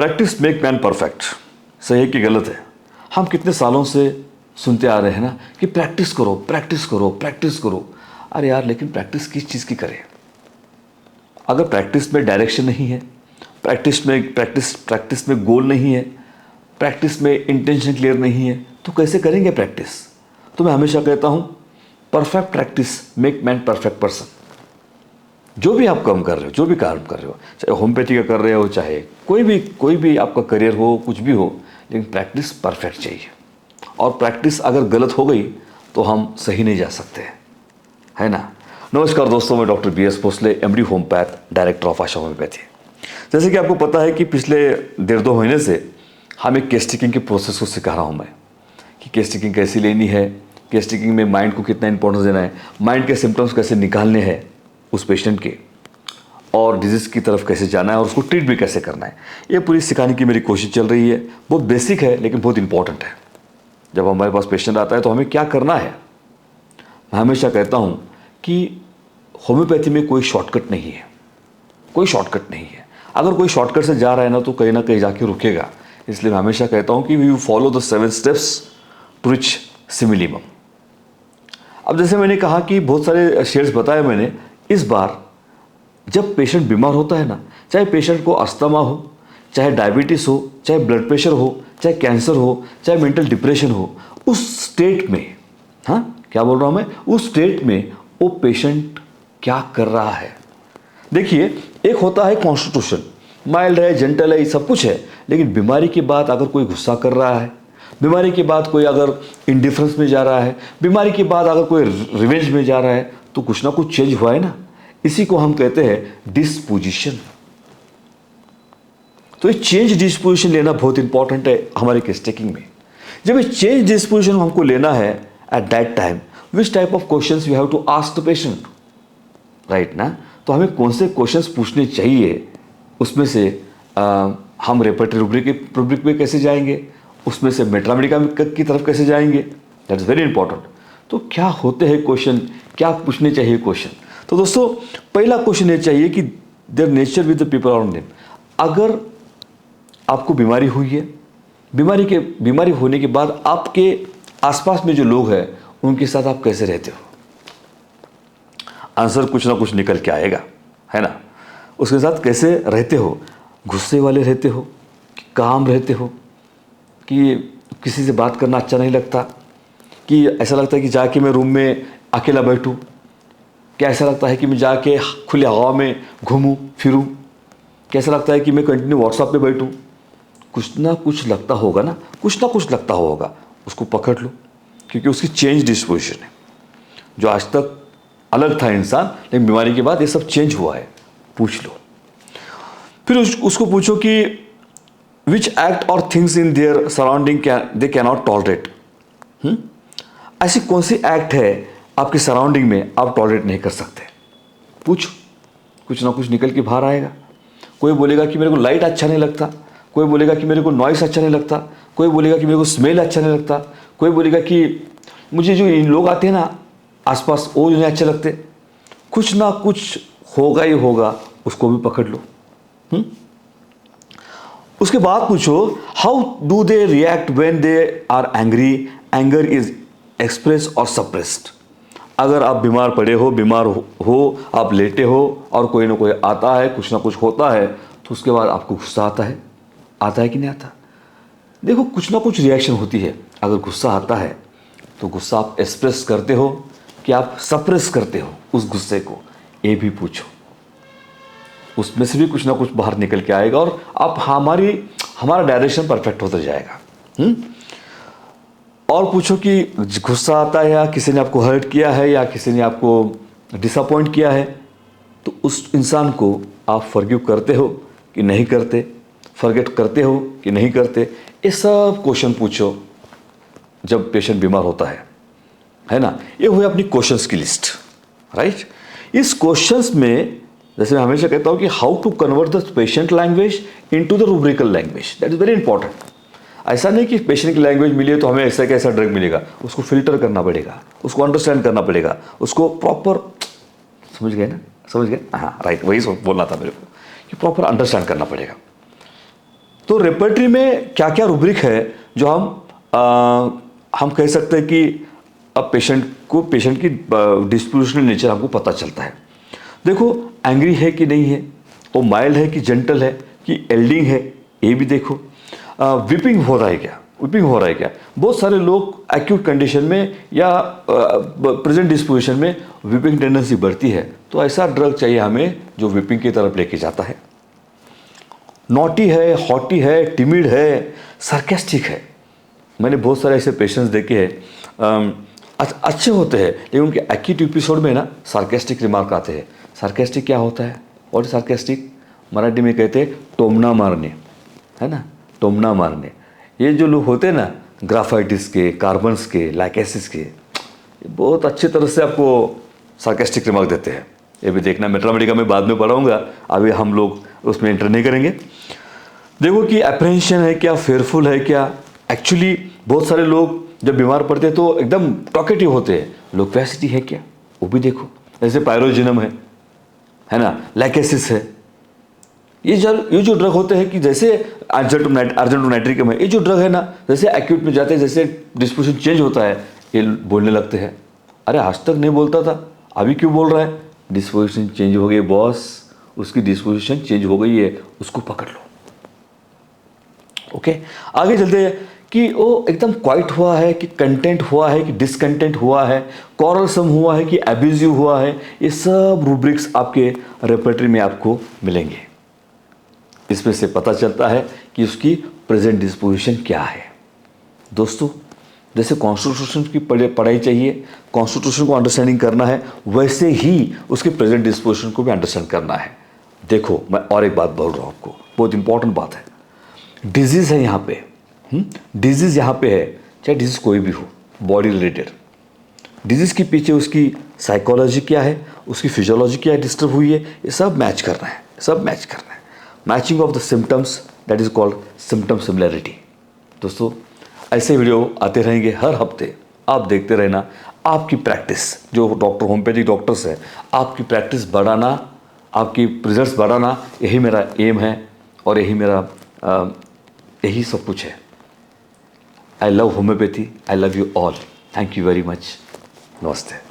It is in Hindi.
प्रैक्टिस मेक मैन परफेक्ट, सही है कि गलत है? हम कितने सालों से सुनते आ रहे हैं ना कि प्रैक्टिस करो प्रैक्टिस करो प्रैक्टिस करो। अरे यार, लेकिन प्रैक्टिस किस चीज़ की करें? अगर प्रैक्टिस में डायरेक्शन नहीं है, प्रैक्टिस में गोल नहीं है, प्रैक्टिस में इंटेंशन क्लियर नहीं है, तो कैसे करेंगे प्रैक्टिस? तो मैं हमेशा कहता हूँ, perfect practice make man perfect person. जो भी आप काम कर रहे हो, जो भी काम कर रहे हो, चाहे होम्योपैथी का कर रहे हो, चाहे कोई भी आपका करियर हो, कुछ भी हो, लेकिन प्रैक्टिस परफेक्ट चाहिए। और प्रैक्टिस अगर गलत हो गई तो हम सही नहीं जा सकते, है ना। नमस्कार दोस्तों, मैं doctor BS Bhosale, MD homeopath, director of Asha homeopathy. जैसे कि आपको पता है कि पिछले 1.5-2 महीने से हम एक केस टेकिंग के प्रोसेस को सिखा रहा हूँ मैं, कि केस टेकिंग कैसी लेनी है, केस टेकिंग में माइंड को कितना इंपॉर्टेंस देना है, माइंड के सिम्टम्स कैसे निकालने हैं उस पेशेंट के, और डिजीज़ की तरफ कैसे जाना है और उसको ट्रीट भी कैसे करना है। ये पूरी सिखाने की मेरी कोशिश चल रही है। बहुत बेसिक है लेकिन बहुत इंपॉर्टेंट है। जब हमारे पास पेशेंट आता है तो हमें क्या करना है। मैं हमेशा कहता हूँ कि होम्योपैथी में कोई शॉर्टकट नहीं है, कोई शॉर्टकट नहीं है। अगर कोई शॉर्टकट से जा रहा है ना तो कहीं ना कहीं जाके रुकेगा। इसलिए मैं हमेशा कहता हूँ कि we follow the 7 steps to reach simillimum. अब जैसे मैंने कहा कि बहुत सारे शेड्स बताए मैंने, इस बार जब पेशेंट बीमार होता है ना, चाहे पेशेंट को अस्थमा हो, चाहे डायबिटीज़ हो, चाहे ब्लड प्रेशर हो, चाहे कैंसर हो, चाहे मेंटल डिप्रेशन हो, उस स्टेट में, हाँ क्या बोल रहा हूँ मैं, उस स्टेट में वो पेशेंट क्या कर रहा है। देखिए, एक होता है कॉन्स्टिट्यूशन, माइल्ड है, जेंटल है, सब कुछ है, लेकिन बीमारी के बाद अगर कोई गुस्सा कर रहा है, बीमारी के बाद कोई अगर इंडिफरेंस में जा रहा है, बीमारी के बाद अगर कोई रिवेंज में जा रहा है, तो कुछ ना कुछ चेंज हुआ है ना। इसी को हम कहते हैं डिस्पोजिशन। तो ये चेंज डिस्पोजिशन लेना बहुत इंपॉर्टेंट है हमारे केस टेकिंग में। जब ये चेंज डिस्पोजिशन हमको लेना है, at that time which type of questions we have to ask the patient, right ना। तो हमें कौन से क्वेश्चंस पूछने चाहिए, उसमें से हम रेपर्टरी रूब्रिक में कैसे जाएंगे, उसमें से मेट्रामेडिका की तरफ कैसे जाएंगे, दैट इज वेरी इंपॉर्टेंट। तो क्या होते हैं क्वेश्चन, क्या पूछने चाहिए क्वेश्चन। तो दोस्तों, पहला क्वेश्चन ये चाहिए कि their nature with the people around them. अगर आपको बीमारी हुई है, बीमारी होने के बाद आपके आसपास में जो लोग हैं उनके साथ आप कैसे रहते हो, आंसर कुछ ना कुछ निकल के आएगा, है ना। उसके साथ कैसे रहते हो, गुस्से वाले रहते हो कि काम रहते हो, कि किसी से बात करना अच्छा नहीं लगता, कि ऐसा लगता है कि जाके मैं रूम में अकेला बैठूं, क्या ऐसा लगता है कि मैं जाके खुले हवा में घूमूं फिरूं, कैसा लगता है कि मैं कंटिन्यू व्हाट्सएप पे बैठूं। कुछ ना कुछ लगता होगा ना, कुछ ना कुछ लगता होगा, उसको पकड़ लो, क्योंकि उसकी चेंज डिस्पोजिशन है। जो आज तक अलग था इंसान, लेकिन बीमारी के बाद ये सब चेंज हुआ है, पूछ लो। फिर उसको पूछो कि विच एक्ट और things in their surrounding they can not tolerate. ऐसी कौन सी एक्ट है आपकी सराउंडिंग में आप टॉलरेट नहीं कर सकते, पूछो। कुछ ना कुछ निकल के बाहर आएगा। कोई बोलेगा कि मेरे को लाइट अच्छा नहीं लगता, कोई बोलेगा कि मेरे को नॉइस अच्छा नहीं लगता, कोई बोलेगा कि मेरे को स्मेल अच्छा नहीं लगता, कोई बोलेगा कि मुझे जो इन लोग आते हैं ना आसपास वो नहीं अच्छे लगते। कुछ ना कुछ होगा ही होगा, उसको भी पकड़ लो। उसके बाद पूछो, how do they react when they are angry, anger is express or suppressed. अगर आप बीमार पड़े हो, आप लेटे हो और कोई ना कोई आता है, कुछ ना कुछ होता है, तो उसके बाद आपको गुस्सा आता है कि नहीं आता। देखो, कुछ ना कुछ रिएक्शन होती है। अगर गुस्सा आता है तो गुस्सा आप एक्सप्रेस करते हो कि आप सप्रेस करते हो उस गुस्से को, ये भी पूछो। उसमें से भी कुछ ना कुछ बाहर निकल के आएगा और आप हमारा डायरेक्शन परफेक्ट होता जाएगा। और पूछो कि गुस्सा आता है या किसी ने आपको हर्ट किया है या किसी ने आपको डिसअपॉइंट किया है, तो उस इंसान को आप फॉरगिव करते हो कि नहीं करते, फॉरगेट करते हो कि नहीं करते। ये सब क्वेश्चन पूछो जब पेशेंट बीमार होता है ना। ये हुई अपनी क्वेश्चंस की लिस्ट, राइट। इस क्वेश्चंस में जैसे मैं हमेशा कहता हूँ कि how to convert the patient language into the rubrical language, that is very important. ऐसा नहीं कि पेशेंट की लैंग्वेज मिली है तो हमें ऐसा कैसा ड्रग मिलेगा, उसको फिल्टर करना पड़ेगा, उसको अंडरस्टैंड करना पड़ेगा, उसको प्रॉपर, समझ गए ना, समझ गए, हाँ राइट, वही बोलना था मेरे को कि प्रॉपर अंडरस्टैंड करना पड़ेगा। तो रेपर्टरी में क्या क्या रूब्रिक है जो हम कह सकते हैं कि अब पेशेंट की डिस्पोजिशनल नेचर हमको पता चलता है। देखो एंग्री है कि नहीं है, वो माइल्ड है कि जेंटल है कि एल्डिंग है, ये भी देखो। विपिंग हो रहा है क्या, बहुत सारे लोग एक्यूट कंडीशन में या प्रेजेंट डिस्पोजिशन में विपिंग टेंडेंसी बढ़ती है, तो ऐसा ड्रग चाहिए हमें जो विपिंग की तरफ लेके जाता है। नॉटी है, हॉटी है, टिमिड है, सार्केस्टिक है। मैंने बहुत सारे ऐसे पेशेंट्स देखे हैं, अच्छे होते हैं लेकिन उनके एक्यूट एपिसोड में ना सार्केस्टिक रिमार्क आते हैं। सार्केस्टिक क्या होता है? What is sarcastic? मराठी में कहते हैं टोमना मारने, है ना, टोमना मारने। ये जो लोग होते हैं ना ग्राफाइटिस के, कार्बन्स के, लाइकेसिस के, बहुत अच्छी तरह से आपको सार्केस्टिक रिमार्क देते हैं। ये भी देखना, मेट्रामेडिका में बाद में पढ़ाऊंगा, अभी हम लोग उसमें एंटर नहीं करेंगे। देखो कि अप्रहेंशन है क्या, फेयरफुल है क्या। एक्चुअली बहुत सारे लोग जब बीमार पड़ते हैं तो एकदम टॉकेटिव होते हैं, लोक्वेसिटी है क्या, वो भी देखो। जैसे पायरोजिनम है ना, लाइकेसिस है। ये जो ड्रग होते हैं कि जैसे अर्जेंटोनाइट्रिकम है, ये जो ड्रग है ना, जैसे एक्यूट में जाते हैं, जैसे डिस्पोजिशन चेंज होता है, ये बोलने लगते हैं, अरे आज तक नहीं बोलता था, अभी क्यों बोल रहा है? डिस्पोजिशन चेंज हो गई बॉस, उसकी डिस्पोजिशन चेंज हो गई है, उसको पकड़ लो। ओके, आगे चलते हैं कि वो एकदम क्वाइट हुआ है कि कंटेंट हुआ है कि डिसकंटेंट हुआ है, कॉरलसम हुआ है कि एब्यूजिव हुआ है। ये सब रूब्रिक्स आपके रेपर्टरी में आपको मिलेंगे। इसमें से पता चलता है कि उसकी प्रेजेंट डिस्पोजिशन क्या है। दोस्तों, जैसे कॉन्स्टिट्यूशन की पढ़ाई चाहिए, कॉन्स्टिट्यूशन को अंडरस्टैंडिंग करना है, वैसे ही उसकी प्रेजेंट डिस्पोजिशन को भी अंडरस्टैंड करना है। देखो, मैं और एक बात बोल रहा हूँ आपको, बहुत इंपॉर्टेंट बात है। डिजीज़ है यहाँ पे, डिजीज़ यहाँ पे है, चाहे डिजीज़ कोई भी हो, बॉडी रिलेटेड। डिजीज़ के पीछे उसकी साइकोलॉजी क्या है, उसकी फिजियोलॉजी क्या डिस्टर्ब हुई है, ये सब मैच करना है, सब मैच करना है। Matching of the symptoms, that is called symptom similarity. दोस्तों, ऐसे वीडियो आते रहेंगे हर हफ्ते, आप देखते रहना। आपकी प्रैक्टिस, जो डॉक्टर होम्योपैथिक डॉक्टर्स है, आपकी प्रैक्टिस बढ़ाना, आपकी रिजल्ट्स बढ़ाना, यही मेरा एम है और यही सब कुछ है। I love homeopathy, I love you all. Thank you very much. नमस्ते।